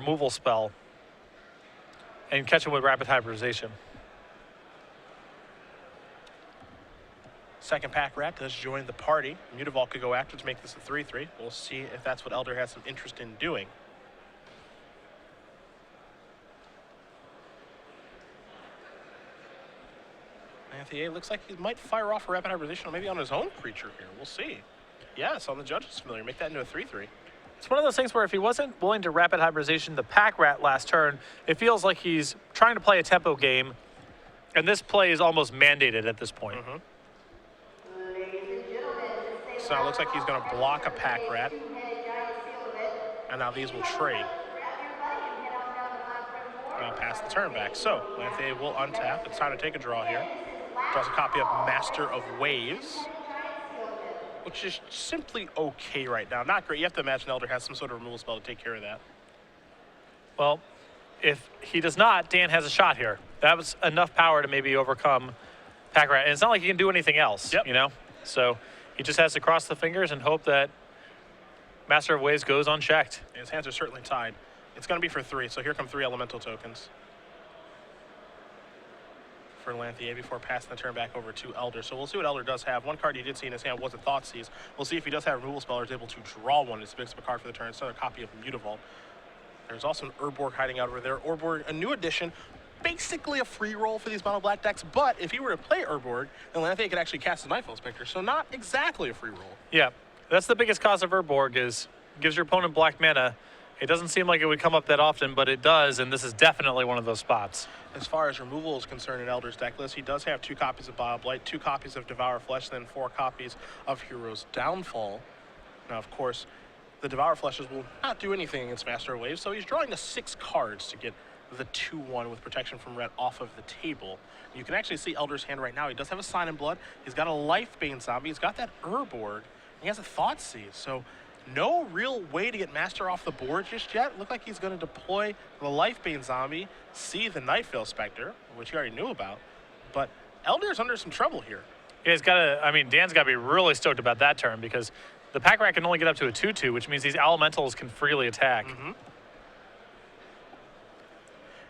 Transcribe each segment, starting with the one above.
removal spell and catch him with rapid hybridization. Second pack rat does join the party. Mutavault could go after to make this a 3-3. We'll see if that's what Elder has some interest in doing. Lanthier looks like he might fire off a rapid hybridization maybe on his own creature here. We'll see. Yes, on the Judge's Familiar. Make that into a 3-3. It's one of those things where if he wasn't willing to rapid hybridization the pack rat last turn, it feels like he's trying to play a tempo game, and this play is almost mandated at this point. So now it looks like he's going to block a pack rat. And now these will trade. Now pass the turn back. So Lanthier will untap. It's time to take a draw here. Draws a copy of Master of Waves, which is simply okay right now. Not great. You have to imagine Elder has some sort of removal spell to take care of that. Well, if he does not, Dan has a shot here. That was enough power to maybe overcome pack rat. And it's not like he can do anything else, you know? So he just has to cross the fingers and hope that Master of Waves goes unchecked. And his hands are certainly tied. It's going to be for 3, so here come 3 elemental tokens for Lanthier before passing the turn back over to Elder. So we'll see what Elder does have. One card he did see in his hand was a Thoughtseize. We'll see if he does have removal spell or is able to draw one. It's picks up a card for the turn. It's another copy of Mutavault. There's also an Urborg hiding out over there. Urborg, a new addition, basically a free roll for these mono black decks, but if he were to play Urborg, then Lanthier could actually cast the Nightfall Spectre, so not exactly a free roll. Yeah, that's the biggest cause of Urborg is gives your opponent black mana. It doesn't seem like it would come up that often, but it does, and this is definitely one of those spots. As far as removal is concerned in Elder's deck list, he does have 2 copies of Bile Blight, 2 copies of Devour Flesh, then 4 copies of Hero's Downfall. Now, of course, the Devour Fleshes will not do anything against Master of Waves, so he's drawing the 6 cards to get the 2-1 with protection from red off of the table. You can actually see Elder's hand right now. He does have a Sign in Blood. He's got a Lifebane Zombie. He's got that Urborg. He has a Thoughtseize. So no real way to get Master off the board just yet. Look like he's going to deploy the Lifebane Zombie, see the Nightfall Spectre, which you already knew about. But Elder's under some trouble here. Yeah, he's got to, I mean, Dan's got to be really stoked about that turn because the pack rat can only get up to a 2-2, which means these elementals can freely attack.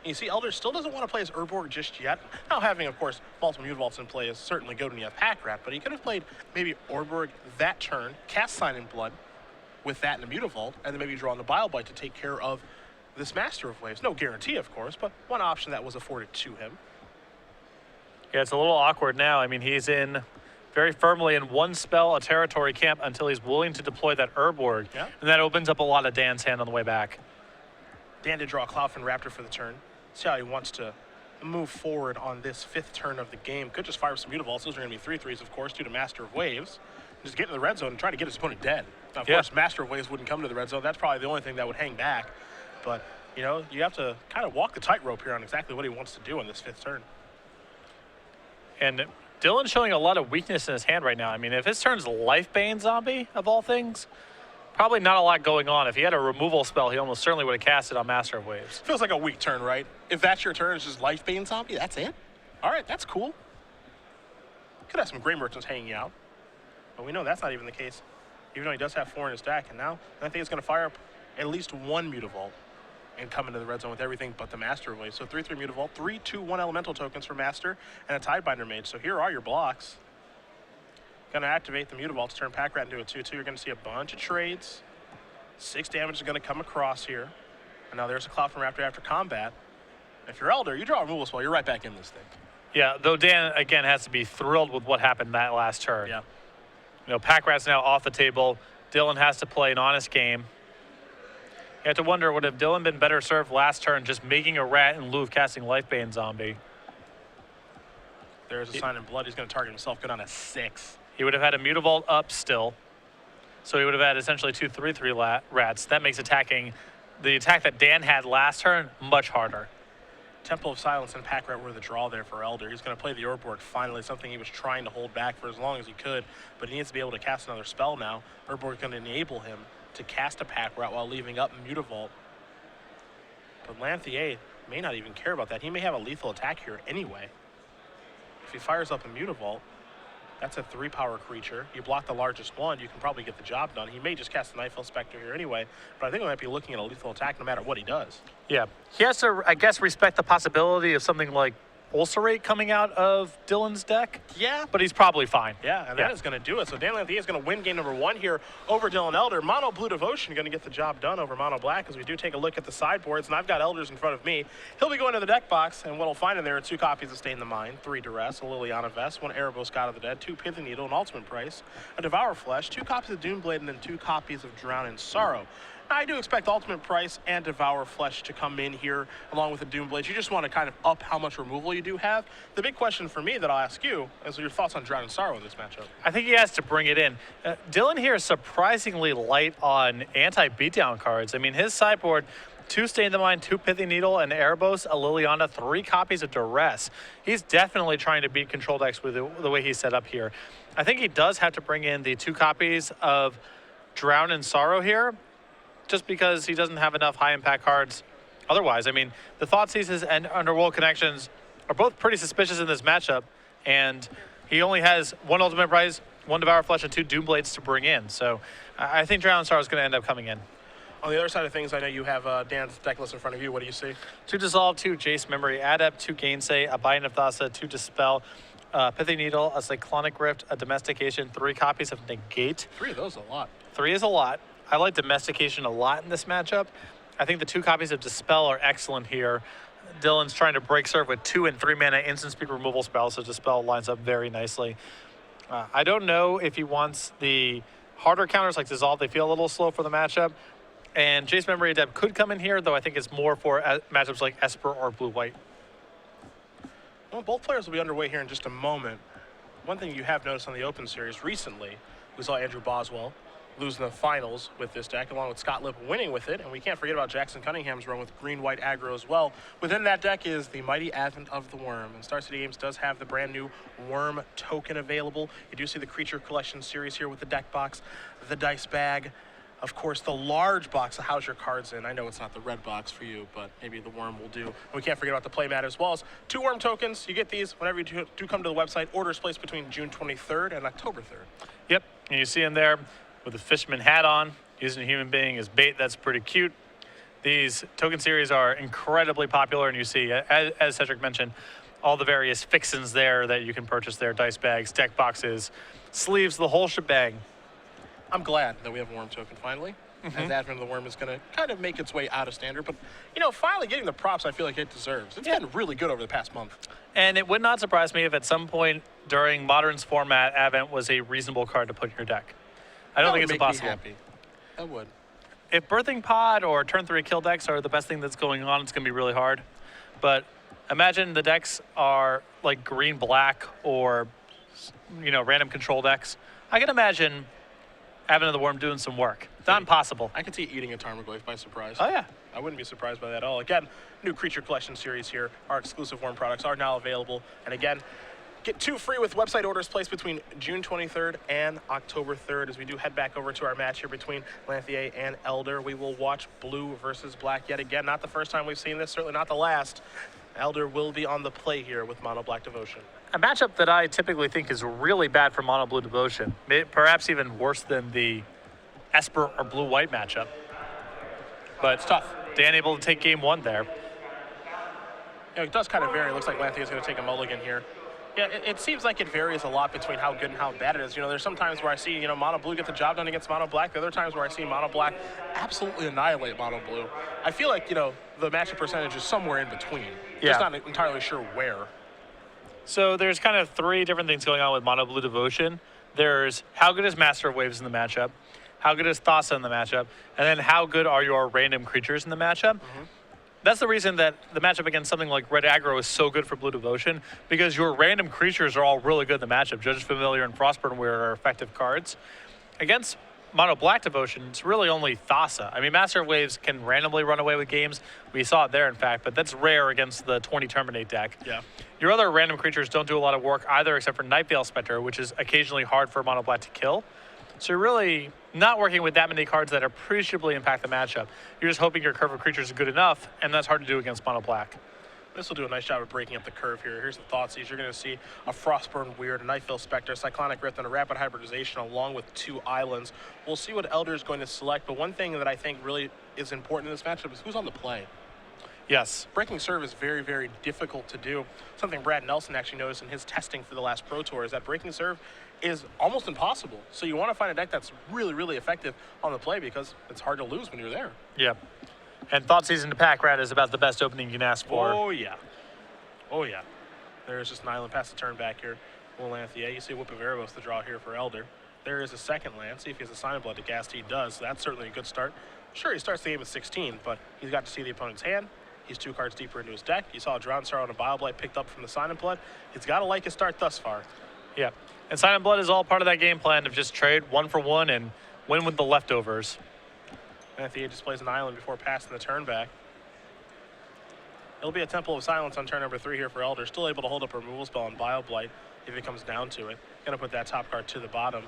You see, Elder still doesn't want to play his Urborg just yet. Now, having, of course, multiple Mutavaults in play is certainly good when you have Pack Rat, but he could have played maybe Urborg that turn, cast Sign in Blood with that and a Mutavault, and then maybe draw on the Bile Blight to take care of this Master of Waves. No guarantee, of course, but one option that was afforded to him. Yeah, it's a little awkward now. I mean, he's in very firmly in one spell, a territory camp, until he's willing to deploy that Urborg, and that opens up a lot of Dan's hand on the way back. Dan did draw a Cloudfin Raptor for the turn. See how he wants to move forward on this 5th turn of the game. Could just fire some Mutavaults. Those are going to be 3/3s, of course, due to Master of Waves. Just get in the red zone and try to get his opponent dead. Now, of course, Master of Waves wouldn't come to the red zone. That's probably the only thing that would hang back. But, you know, you have to kind of walk the tightrope here on exactly what he wants to do on this 5th turn. And Dylan's showing a lot of weakness in his hand right now. I mean, if his turn's Lifebane Zombie, of all things, probably not a lot going on. If he had a removal spell, he almost certainly would have cast it on Master of Waves. Feels like a weak turn, right? If that's your turn, it's just Lifebane Zombie, that's it? All right, that's cool. Could have some Grey Merchants hanging out. But we know that's not even the case, even though he does have 4 in his deck. And now I think he's going to fire up at least 1 Mutavault and come into the red zone with everything but the Master of Waves. So 3/3 Mutavault, 3/2/1 Elemental tokens for Master, and a Tidebinder Mage. So here are your blocks. Going to activate the Mutavault to turn Pack Rat into a 2/2. You're going to see a bunch of trades. 6 damage is going to come across here. And now there's a Cloudfin Raptor after combat. If you're Elder, you draw a removal spell, you're right back in this thing. Yeah, though Dan, again, has to be thrilled with what happened that last turn. Yeah. You know, Pack Rat's now off the table. Dylan has to play an honest game. You have to wonder, would have Dylan been better served last turn just making a rat in lieu of casting Lifebane Zombie? There's a Sign in Blood. He's going to target himself, good on a 6. He would have had a Mutavault up still. So he would have had essentially 2 3/3 rats. That makes attacking the attack that Dan had last turn much harder. Temple of Silence and Pack Rat were the draw there for Elder. He's going to play the Urborg finally, something he was trying to hold back for as long as he could, but he needs to be able to cast another spell now. Urborg going to enable him to cast a Pack Rat while leaving up Mutavault. But Lanthier may not even care about that. He may have a lethal attack here anyway. If he fires up a Mutavault, That's a 3-power creature. You block the largest one, you can probably get the job done. He may just cast the Nightfell Spectre here anyway, but I think we might be looking at a lethal attack no matter what he does. Yeah. He has to, I guess, respect the possibility of something like Ulcerate coming out of Dylan's deck. Yeah. But he's probably fine. Yeah, and that is going to do it. So Dan Lanthier is going to win game number 1 here over Dylan Elder. Mono Blue Devotion going to get the job done over Mono Black as we do take a look at the sideboards. And I've got Elders in front of me. He'll be going to the deck box, and what he'll find in there are 2 copies of Stain the Mind, 3 Duress, a Liliana Vest, 1 Erebos God of the Dead, 2 Pithy Needle, an Ultimate Price, a Devour Flesh, 2 copies of Doomblade, and then 2 copies of Drown in Sorrow. I do expect Ultimate Price and Devour Flesh to come in here along with the Doomblade. You just want to kind of up how much removal you do have. The big question for me that I'll ask you is your thoughts on Drown in Sorrow in this matchup. I think he has to bring it in. Dylan here is surprisingly light on anti-beatdown cards. I mean, his sideboard, 2 Stain the Mind, 2 Pithy Needle, and Erebos, a Liliana, 3 copies of Duress. He's definitely trying to beat control decks with the way he's set up here. I think he does have to bring in the 2 copies of Drown in Sorrow here, just because he doesn't have enough high-impact cards otherwise. I mean, the Thoughtseize and Underworld Connections are both pretty suspicious in this matchup, and he only has 1 Ultimate Prize, 1 Devour Flesh, and 2 Doomblades to bring in. So I think Drown in Sorrow is going to end up coming in. On the other side of things, I know you have Dan's deck list in front of you. What do you see? 2 Dissolve, 2 Jace Memory Adept, 2 Gainsay, a Binding of Thassa, 2 Dispel, Pithy Needle, a Cyclonic Rift, a Domestication, 3 copies of Negate. 3 of those is a lot. 3 is a lot. I like Domestication a lot in this matchup. I think the 2 copies of Dispel are excellent here. Dylan's trying to break serve with 2 and 3 mana instant speed removal spells, so Dispel lines up very nicely. I don't know if he wants the harder counters like Dissolve. They feel a little slow for the matchup. And Jace Memory Adept could come in here, though I think it's more for matchups like Esper or Blue-White. Well, both players will be underway here in just a moment. One thing you have noticed on the Open Series recently, we saw Andrew Boswell losing the finals with this deck, along with Scott Lipp winning with it. And we can't forget about Jackson Cunningham's run with green-white aggro as well. Within that deck is the mighty Advent of the Worm. And Star City Games does have the brand new Worm token available. You do see the Creature Collection series here with the deck box, the dice bag, of course, the large box that house your cards in. I know it's not the red box for you, but maybe the Worm will do. And we can't forget about the playmat as well as 2 Worm tokens. You get these whenever you do come to the website. Orders placed between June 23rd and October 3rd. Yep, and you see him there with a fisherman hat on, using a human being as bait. That's pretty cute. These token series are incredibly popular, and you see, as Cedric mentioned, all the various fixins there that you can purchase there, dice bags, deck boxes, sleeves, the whole shebang. I'm glad that we have a Worm token finally, as Advent of the Worm is going to kind of make its way out of standard. But, you know, finally getting the props I feel like it deserves. It's been really good over the past month. And it would not surprise me if at some point during Modern's format, Advent was a reasonable card to put in your deck. I don't think it's impossible. Happy. I would. If Birthing Pod or Turn 3 kill decks are the best thing that's going on, it's going to be really hard. But imagine the decks are like green-black or, you know, random control decks. I can imagine Advent of the Worm doing some work. It's not impossible. I could see eating a Tarmogoyf by surprise. Oh, yeah. I wouldn't be surprised by that at all. Again, new Creature Collection series here. Our exclusive Worm products are now available. And again, get 2 free with website orders placed between June 23rd and October 3rd. As we do head back over to our match here between Lanthier and Elder, we will watch blue versus black yet again. Not the first time we've seen this, certainly not the last. Elder will be on the play here with Mono Black Devotion. A matchup that I typically think is really bad for Mono Blue Devotion, perhaps even worse than the Esper or Blue-White matchup. But It's tough. Dan able to take game 1 there. You know, it does kind of vary. It looks like Lanthier is going to take a mulligan here. Yeah, it seems like it varies a lot between how good and how bad it is. You know, there's some times where I see, you know, Mono Blue get the job done against Mono Black. The other times where I see Mono Black absolutely annihilate Mono Blue. I feel like, you know, the matchup percentage is somewhere in between. Just not entirely sure where. So there's kind of 3 different things going on with Mono Blue Devotion. There's how good is Master of Waves in the matchup, how good is Thassa in the matchup, and then how good are your random creatures in the matchup. That's the reason that the matchup against something like Red Aggro is so good for Blue Devotion, because your random creatures are all really good in the matchup. Judge's Familiar and Frostburn Weir are effective cards. Against Mono Black Devotion, it's really only Thassa. I mean, Master of Waves can randomly run away with games. We saw it there, in fact, but that's rare against the 20 Terminate deck. Yeah. Your other random creatures don't do a lot of work either, except for Nightveil Spectre, which is occasionally hard for Mono Black to kill. So you're really not working with that many cards that appreciably impact the matchup. You're just hoping your curve of creatures is good enough, and that's hard to do against Mono Black. This will do a nice job of breaking up the curve here. Here's the Thoughtseize. You're going to see a Frostburn Weird, a Nightveil Spectre, Cyclonic Rift, and a Rapid Hybridization along with 2 islands. We'll see what Elder is going to select, but one thing that I think really is important in this matchup is who's on the play. Yes. Breaking serve is very, very difficult to do. Something Brad Nelson actually noticed in his testing for the last Pro Tour is that breaking serve is almost impossible. So you want to find a deck that's really, really effective on the play because it's hard to lose when you're there. Yeah. And Thoughtseize into Pack Rat is about the best opening you can ask for. Oh, yeah. Oh, yeah. There's just an island past the turn back here. Will Lanthier. You see Whip of Erebos the draw here for Elder. There is a second land. See if he has a Sign of Blood to cast. He does. So that's certainly a good start. Sure, he starts the game with 16, but he's got to see the opponent's hand. He's 2 cards deeper into his deck. You saw a Drowned Sorrow and a Bile-Blight picked up from the Sign of Blood. He's got to like his start thus far. Yeah. And Sign of Blood is all part of that game plan of just trade 1 for 1 and win with the leftovers. Lanthier displays an island before passing the turn back. It'll be a Temple of Silence on turn number 3 here for Elder. Still able to hold up a removal spell on Bile-Blight if it comes down to it. Gonna put that top card to the bottom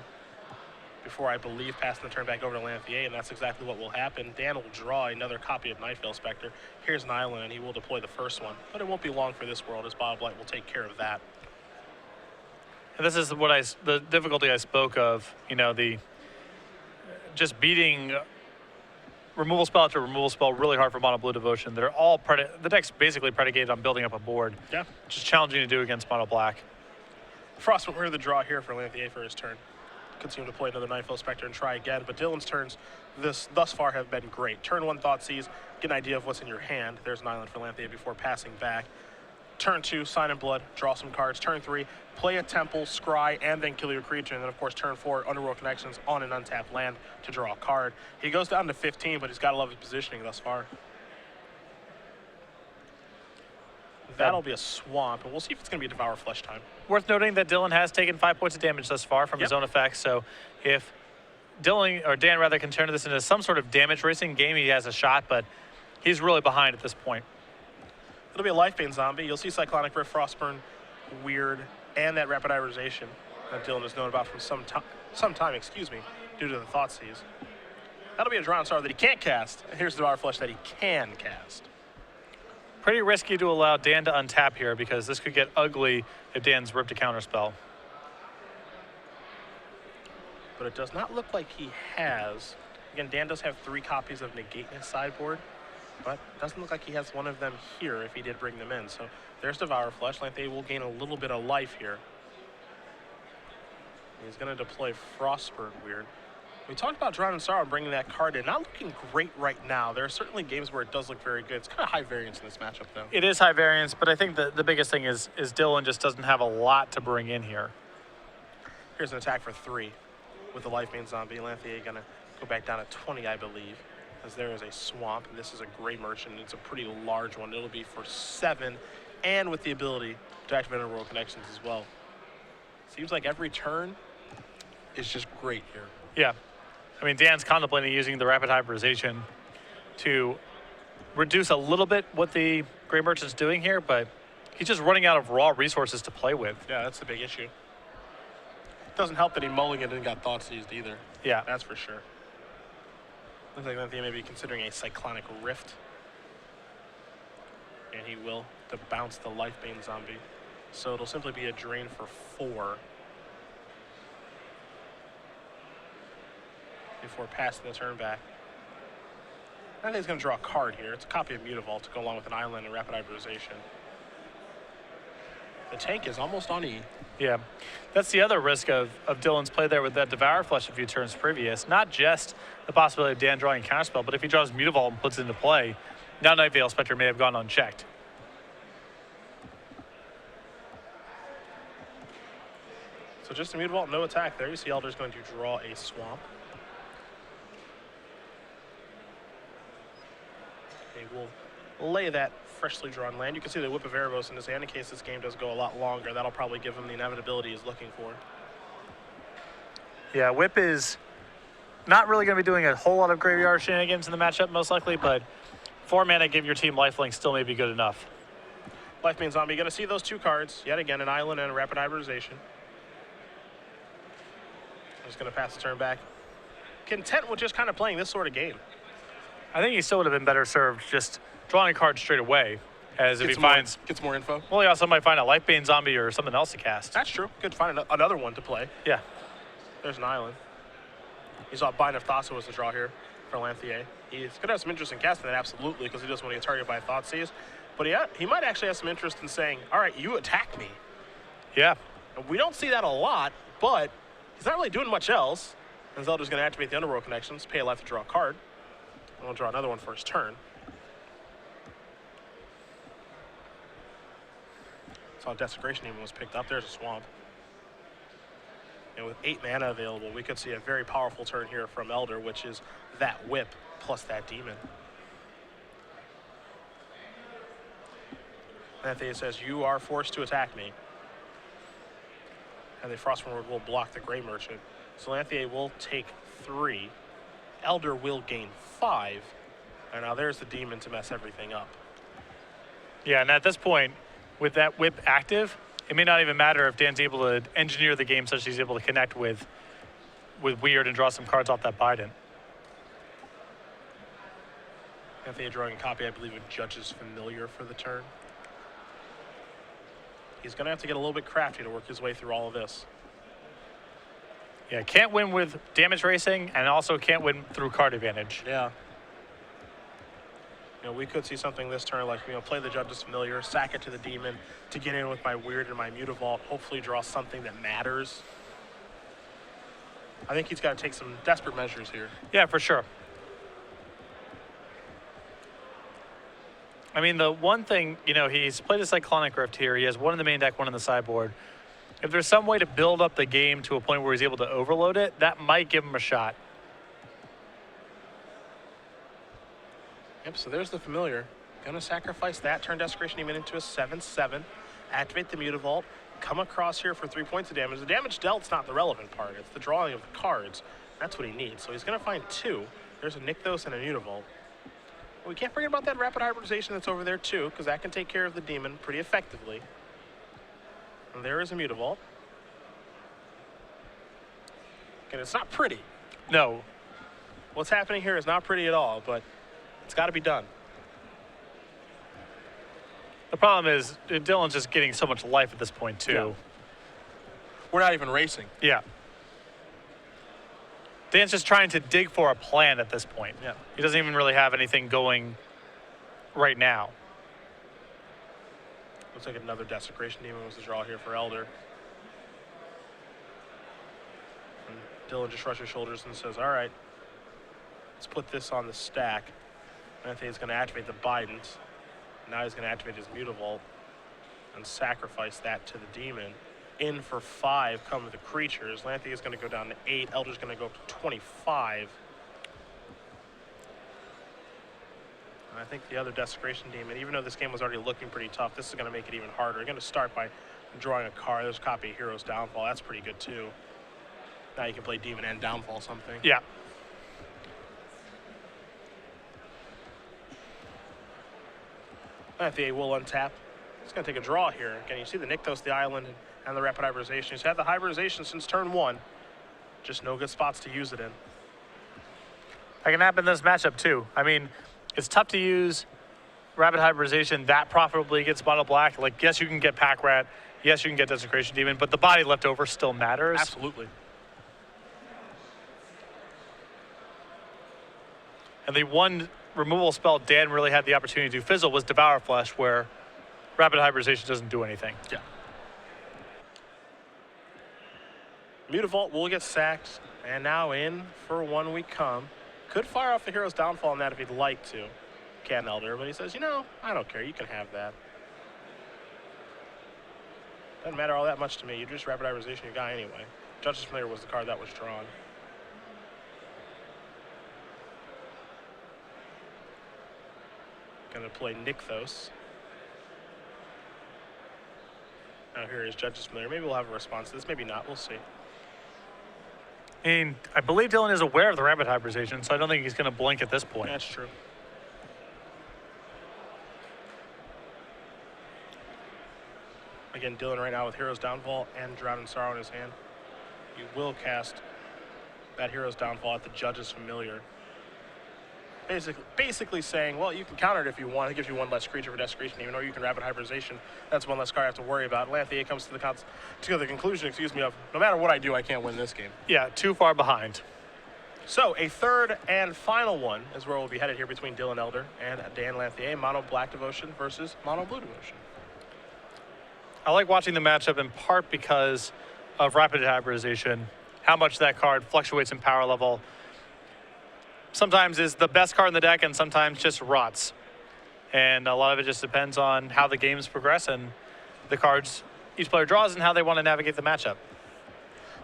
before, I believe, passing the turn back over to Lanthier, and that's exactly what will happen. Dan will draw another copy of Nightveil Spectre. Here's an island, and he will deploy the first one. But it won't be long for this world, as Bile-Blight will take care of that. And this is what the difficulty I spoke of, you know, the just beating removal spell after removal spell really hard for Mono Blue Devotion. They're all the deck's basically predicated on building up a board. Yeah. Which is challenging to do against Mono Black. Frost will hear the draw here for Lanthier for his turn. Continue to play another Nightveil Spectre and try again, but Dylan's turns thus far have been great. Turn 1 Thoughtseize, get an idea of what's in your hand. There's an island for Lanthier before passing back. Turn 2, Sign in Blood, draw some cards. Turn 3, play a Temple, Scry, and then kill your creature. And then, of course, turn 4, Underworld Connections on an untapped land to draw a card. He goes down to 15, but he's got to love his positioning thus far. That'll be a Swamp, and we'll see if it's going to be Devour Flesh time. Worth noting that Dylan has taken 5 points of damage thus far from his own effects, so if Dan rather can turn this into some sort of damage racing game, he has a shot, but he's really behind at this point. It'll be a Lifebane Zombie. You'll see Cyclonic Rift, Frostburn, Weird, and that Rapid Hybridization that Dylan has known about for some time, due to the Thoughtseize. That'll be a Drowned Sorrow that he can't cast. Here's the Devour Flesh that he can cast. Pretty risky to allow Dan to untap here because this could get ugly if Dan's ripped a counterspell. But it does not look like he has. Again, Dan does have 3 copies of Negate in his sideboard, but it doesn't look like he has one of them here if he did bring them in. So there's Devour Flesh. Lanthier will gain a little bit of life here. He's going to deploy Frostburn Weird. We talked about Drowned Sorrow and bringing that card in. Not looking great right now. There are certainly games where it does look very good. It's kind of high variance in this matchup, though. It is high variance, but I think the biggest thing is Dylan just doesn't have a lot to bring in here. Here's an attack for 3 with the Lifebane Zombie. Lanthier going to go back down at 20, I believe, as there is a Swamp. This is a Grey Merchant. It's a pretty large one. It'll be for 7, and with the ability to activate Underworld Connections as well. Seems like every turn is just great here. Yeah. I mean, Dan's contemplating using the Rapid Hybridization to reduce a little bit what the Grey Merchant's doing here, but he's just running out of raw resources to play with. Yeah, that's the big issue. Doesn't help that he mulliganed and got Thoughtseized either. Yeah. That's for sure. Looks like Lanthier may be considering a Cyclonic Rift. And he will to bounce the Lifebane Zombie. So it'll simply be a drain for 4. Before passing the turn back. I think he's going to draw a card here. It's a copy of Mutavault to go along with an island and Rapid Hybridization. The tank is almost on E. Yeah, that's the other risk of Dylan's play there with that Devour Flesh a few turns previous. Not just the possibility of Dan drawing a counterspell, but if he draws Mutavault and puts it into play, now Nightveil Spectre may have gone unchecked. So just a Mutavault, no attack there. You see Elder's going to draw a Swamp. He will lay that freshly drawn land. You can see the Whip of Erebos in his hand in case this game does go a lot longer. That'll probably give him the inevitability he's looking for. Yeah, Whip is not really going to be doing a whole lot of graveyard shenanigans in the matchup, most likely, but 4 mana, give your team lifelink still may be good enough. Lifebane Zombie, going to see those 2 cards. Yet again, an island and a Rapid Hybridization. Just going to pass the turn back. Content with just kind of playing this sort of game. I think he still would have been better served just drawing a card straight away As if he gets more info. Well, he also might find a Lightbane zombie or something else to cast. That's true. Could find another one to play. Yeah. There's an island. He saw Bind of Thassa was the draw here for Lanthier. He's going to have some interest in casting that, absolutely, because he doesn't want to get targeted by a Thoughtseize. But he might actually have some interest in saying, all right, you attack me. Yeah. And we don't see that a lot, but he's not really doing much else. And Zelda's going to activate the Underworld Connections, pay a life to draw a card. And we'll draw another one for his turn. Saw Desecration even was picked up. There's a Swamp. And with 8 mana available, we could see a very powerful turn here from Elder, which is that Whip plus that Demon. Lanthier says, you are forced to attack me. And the Frostmourne will block the Grey Merchant. So Lanthier will take 3. Elder will gain 5. And now there's the Demon to mess everything up. Yeah, and at this point, with that Whip active, it may not even matter if Dan's able to engineer the game such he's able to connect with Weird and draw some cards off that Biden. Lanthier drawing a copy, I believe, of Judge's Familiar for the turn. He's going to have to get a little bit crafty to work his way through all of this. Yeah, can't win with damage racing, and also can't win through card advantage. Yeah. We could see something this turn like, play the Judge's Familiar, sack it to the Demon to get in with my Weird and my Mutavault, hopefully draw something that matters. I think he's got to take some desperate measures here. Yeah, for sure. I mean, the one thing, he's played a Cyclonic Rift here. He has one in the main deck, one in the sideboard. If there's some way to build up the game to a point where he's able to overload it, that might give him a shot. Yep, so there's the Familiar. Gonna sacrifice that, turn Desecration Demon into a 7/7, activate the Mutavault, come across here for 3 points of damage. The damage dealt's not the relevant part, it's the drawing of the cards. That's what he needs. So he's gonna find 2. There's a Nykthos and a Mutavault. We can't forget about that Rapid Hybridization that's over there too, because that can take care of the Demon pretty effectively. And there is a Mutavault. And it's not pretty. No. What's happening here is not pretty at all, but it's got to be done. The problem is Dylan's just getting so much life at this point too. Yeah. We're not even racing. Yeah. Dan's just trying to dig for a plan at this point. Yeah. He doesn't even really have anything going right now. Looks like another Desecration Demon was the draw here for Elder. And Dylan just shrugs his shoulders and says, all right, let's put this on the stack. And I think he's going to activate the Bidens. Now he's going to activate his Mutavault and sacrifice that to the Demon. In for 5 come the creatures. Lanthier is going to go down to 8. Elder's going to go up to 25. And I think the other Desecration Demon, even though this game was already looking pretty tough, this is going to make it even harder. You're going to start by drawing a card. There's a copy of Hero's Downfall. That's pretty good too. Now you can play Demon and Downfall something. Yeah. Lanthier will untap. He's going to take a draw here. Again, you see the Nykthos, the Island, and the Rapid Hybridization. He's had the Hybridization since turn 1. Just no good spots to use it in. That can happen in this matchup too. I mean, it's tough to use Rapid Hybridization that profitably against Mono Black. Like, yes, you can get Pack Rat. Yes, you can get Desecration Demon, but the body left over still matters. Absolutely. And the one removal spell Dan really had the opportunity to fizzle was Devour Flesh, where Rapid Hybridization doesn't do anything. Yeah. Mutavault will get sacked, and now in for 1 we come. Could fire off the Hero's Downfall on that if he'd like to. Can Elder, but he says, I don't care, you can have that. Doesn't matter all that much to me. You just Rapid Hybridization your guy anyway. Judge's Familiar was the card that was drawn. Gonna play Nykthos. Now here is Judge's Familiar. Maybe we'll have a response to this, maybe not, we'll see. I mean, I believe Dylan is aware of the Rapid Hybridization, so I don't think he's going to blink at this point. That's true. Again, Dylan right now with Hero's Downfall and Drown in Sorrow in his hand. He will cast that Hero's Downfall at the Judge's Familiar. basically saying, well, you can counter it if you want. It gives you one less creature for desecration, even though you can rapid hybridization. That's one less card I have to worry about. Lanthier comes to the conclusion, of no matter what I do, I can't win this game. Yeah, too far behind. So a third and final one is where we'll be headed here between Dylan Elder and Dan Lanthier. Mono Black Devotion versus Mono Blue Devotion. I like watching the matchup in part because of rapid hybridization, how much that card fluctuates in power level. Sometimes is the best card in the deck and sometimes just rots. And a lot of it just depends on how the games progress and the cards each player draws and how they want to navigate the matchup.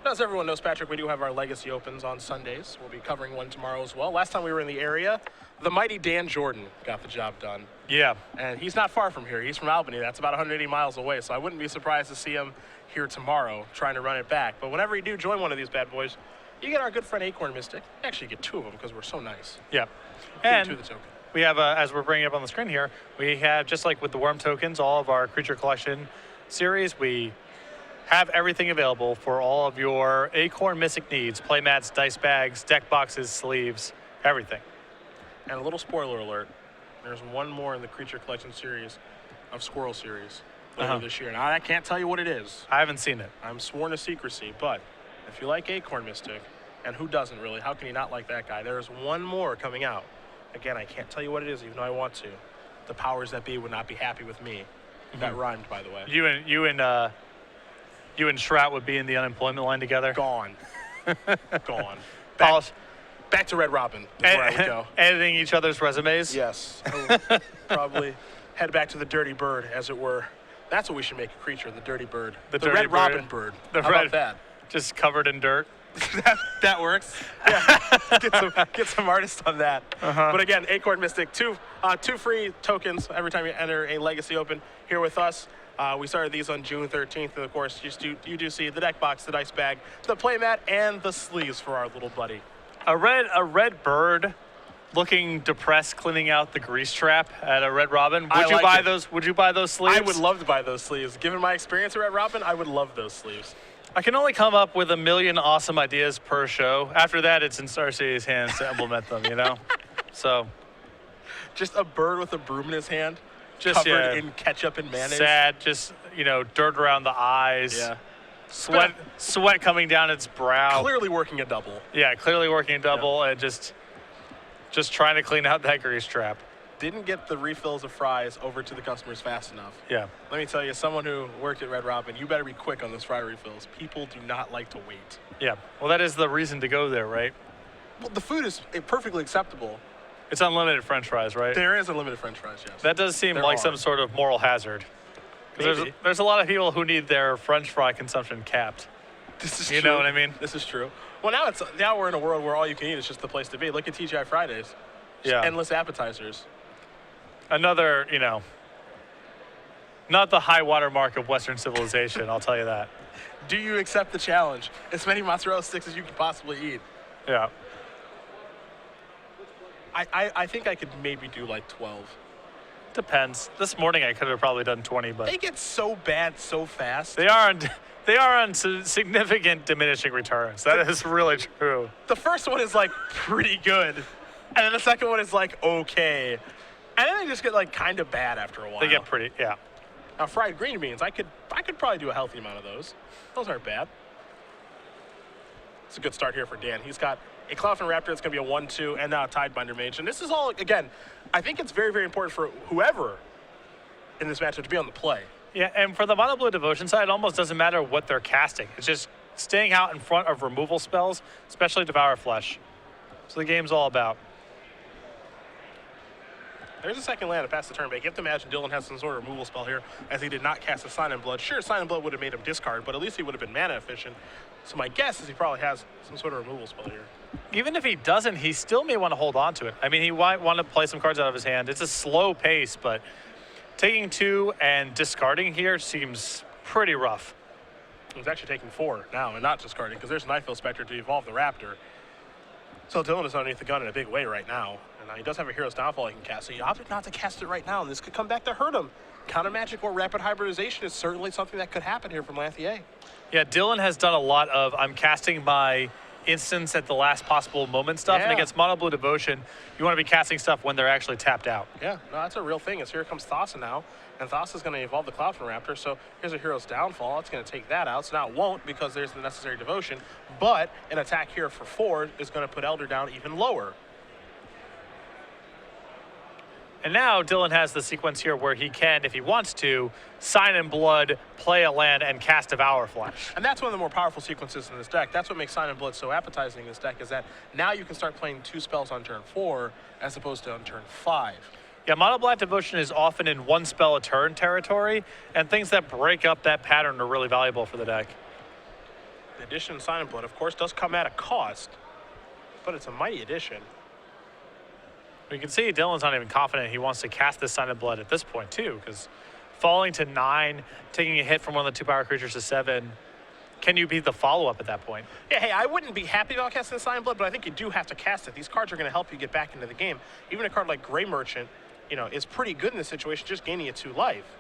As everyone knows, Patrick, we do have our Legacy Opens on Sundays. We'll be covering one tomorrow as well. Last time we were in the area, the mighty Dan Jordan got the job done. Yeah. And he's not far from here. He's from Albany. That's about 180 miles away. So I wouldn't be surprised to see him here tomorrow trying to run it back. But whenever you do join one of these bad boys, you get our good friend Acorn Mystic. Actually, you get two of them because we're so nice. Yeah. And And we have, as we're bringing up on the screen here, we have, just like with the Worm tokens, all of our creature collection series, we have everything available for all of your Acorn Mystic needs. Playmats, dice bags, deck boxes, sleeves, everything. And a little spoiler alert, there's one more in the creature collection series of Squirrel series later this year. Now, I can't tell you what it is. I haven't seen it. I'm sworn to secrecy, but if you like Acorn Mystic, and who doesn't really, how can you not like that guy? There's one more coming out. Again, I can't tell you what it is, even though I want to. The powers that be would not be happy with me. That rhymed, by the way. You and Shrout would be in the unemployment line together. Gone. Gone. Polish. Back to Red Robin is where I would go. Editing each other's resumes. Yes. I would probably head back to the Dirty Bird, as it were. That's what we should make a creature, the Dirty Bird. The Dirty Red Bird. Robin Bird. The How red, about that? just covered in dirt. That works. Yeah. Get some artists on that. But again, Acorn Mystic, two free tokens every time you enter a Legacy Open here with us. We started these on June 13th, and of course, you do see the deck box, the dice bag, the playmat, and the sleeves for our little buddy. A red bird, looking depressed, cleaning out the grease trap at a Red Robin. Would you buy those? Would you buy those sleeves? I would love to buy those sleeves. Given my experience at Red Robin, I would love those sleeves. I can only come up with a million awesome ideas per show. After that, it's in Star City's hands to implement them, you know? So. Just a bird with a broom in his hand, just covered in ketchup and mayonnaise. Sad, just, dirt around the eyes. Yeah. Sweat coming down its brow. Clearly working a double. Yeah, clearly working a double and just trying to clean out that grease trap. Didn't get the refills of fries over to the customers fast enough. Yeah. Let me tell you, someone who worked at Red Robin, you better be quick on those fry refills. People do not like to wait. Yeah. Well, that is the reason to go there, right? Well, the food is perfectly acceptable. It's unlimited French fries, right? There is unlimited French fries, yes. That does seem like some sort of moral hazard. There's a lot of people who need their French fry consumption capped. This is true. You know what I mean? This is true. Well, now we're in a world where all you can eat is just the place to be. Look at TGI Fridays. Yeah. Endless appetizers. Another, not the high water mark of Western civilization, I'll tell you that. Do you accept the challenge? As many mozzarella sticks as you can possibly eat. Yeah. I think I could maybe do like 12. Depends. This morning I could have probably done 20, but they get so bad so fast. They are on significant diminishing returns. That is really true. The first one is like pretty good, and then the second one is like okay, and then they just get like kind of bad after a while. They get pretty, yeah. Now fried green beans, I could probably do a healthy amount of those. Those aren't bad. It's a good start here for Dan. He's got a Cloudfin Raptor. It's going to be a 1/2, and now a Tidebinder Mage. And this is all, again, I think it's very, very important for whoever in this matchup to be on the play. Yeah, and for the Mono Blue Devotion side, it almost doesn't matter what they're casting. It's just staying out in front of removal spells, especially Devour Flesh. So the game's all about. There's a second land to pass the turn back. You have to imagine Dylan has some sort of removal spell here, as he did not cast a Sign in Blood. Sure, Sign in Blood would have made him discard, but at least he would have been mana efficient. So my guess is he probably has some sort of removal spell here. Even if he doesn't, he still may want to hold on to it. I mean, he might want to play some cards out of his hand. It's a slow pace, but taking 2 and discarding here seems pretty rough. He's actually taking 4 now and not discarding, because there's Nightfield Spectre to evolve the Raptor. So Dylan is underneath the gun in a big way right now. And he does have a Hero's Downfall he can cast, so he opted not to cast it right now, and this could come back to hurt him. Counter Magic or Rapid Hybridization is certainly something that could happen here from Lanthier. Yeah, Dylan has done a lot of, I'm casting my instance at the last possible moment stuff. And Yeah. against Mono Blue Devotion, you want to be casting stuff when they're actually tapped out. Yeah, no, that's a real thing. Here comes Thassa now, and Thassa's going to evolve the Cloudfin Raptor, so here's a Hero's Downfall. It's going to take that out, so now it won't because there's the necessary Devotion, but an attack here for 4 is going to put Elder down even lower. And now Dylan has the sequence here where he can, if he wants to, Sign in Blood, play a land, and cast Devour Flesh. And that's one of the more powerful sequences in this deck. That's what makes Sign in Blood so appetizing in this deck, is that now you can start playing 2 spells on turn 4 as opposed to on turn 5. Yeah, Mono Black Devotion is often in 1 spell a turn territory, and things that break up that pattern are really valuable for the deck. The addition of Sign in Blood, of course, does come at a cost, but it's a mighty addition. You can see Dylan's not even confident he wants to cast this Sign in Blood at this point, too, because falling to 9, taking a hit from one of the 2 power creatures to 7, can you beat the follow-up at that point? Yeah, hey, I wouldn't be happy about casting Sign in Blood, but I think you do have to cast it. These cards are going to help you get back into the game. Even a card like Grey Merchant, you know, is pretty good in this situation, just gaining it 2 life.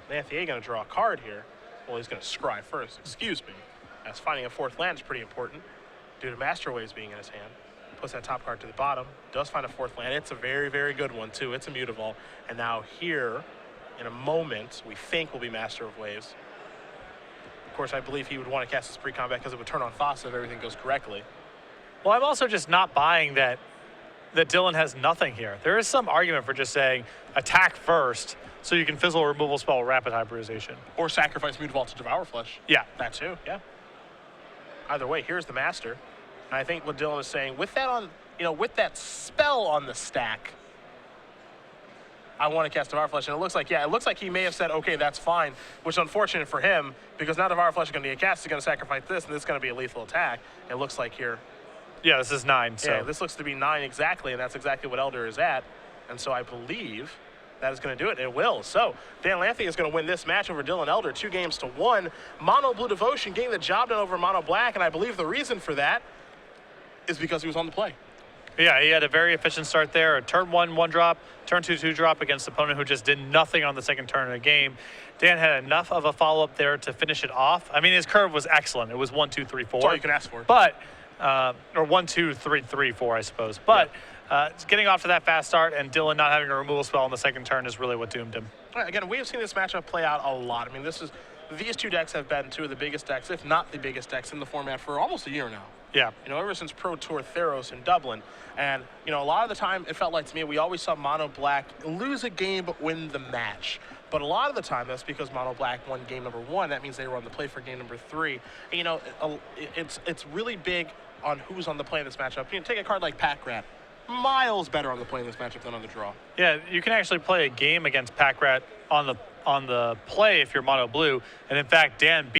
Lanthier going to draw a card here. Well, he's going to scry first, excuse me. As finding a 4th land is pretty important due to Master Waves being in his hand. Puts that top card to the bottom, does find a 4th land. It's a very, very good one, too. It's a Mutavault. And now here, in a moment, we think will be Master of Waves. Of course, I believe he would want to cast his pre-combat because it would turn on Thassa if everything goes correctly. Well, I'm also just not buying that Dylan has nothing here. There is some argument for just saying attack first so you can fizzle a removal spell with Rapid Hybridization. Or sacrifice Mutavault to Devour Flesh. Yeah. That too, yeah. Either way, here's the Master. And I think what Dylan is saying, with that on, you know, with that spell on the stack, I want to cast Devour Flesh. And it looks like, yeah, it looks like he may have said, okay, that's fine, which is unfortunate for him, because now Devour Flesh is going to get cast, he's going to sacrifice this, and this is going to be a lethal attack. It looks like here. Yeah, this is 9, so. Yeah, this looks to be 9 exactly, and that's exactly what Elder is at. And so I believe that is going to do it. It will. So Dan Lanthier is going to win this match over Dylan Elder, 2-1. Mono Blue Devotion getting the job done over Mono Black, and I believe the reason for that is because he was on the play. Yeah, he had a very efficient start there. A turn 1 drop, turn 2 drop against an opponent who just did nothing on the second turn of the game. Dan had enough of a follow-up there to finish it off. I mean, his curve was excellent. It was 1, 2, 3, 4. That's all you can ask for. But, or 1, 2, 3, 3, 4, I suppose. But getting off to that fast start and Dylan not having a removal spell on the second turn is really what doomed him. Again, we have seen this matchup play out a lot. I mean, these 2 decks have been 2 of the biggest decks, if not the biggest decks in the format for almost a year now. Yeah. You know, ever since Pro Tour Theros in Dublin. And, you know, a lot of the time, it felt like to me, we always saw Mono Black lose a game but win the match. But a lot of the time, that's because Mono Black won game number 1. That means they were on the play for game number 3. And, you know, it's really big on who's on the play in this matchup. You know, take a card like Pack Rat. Miles better on the play in this matchup than on the draw. Yeah, you can actually play a game against Pack Rat on the play if you're Mono Blue. And in fact, Dan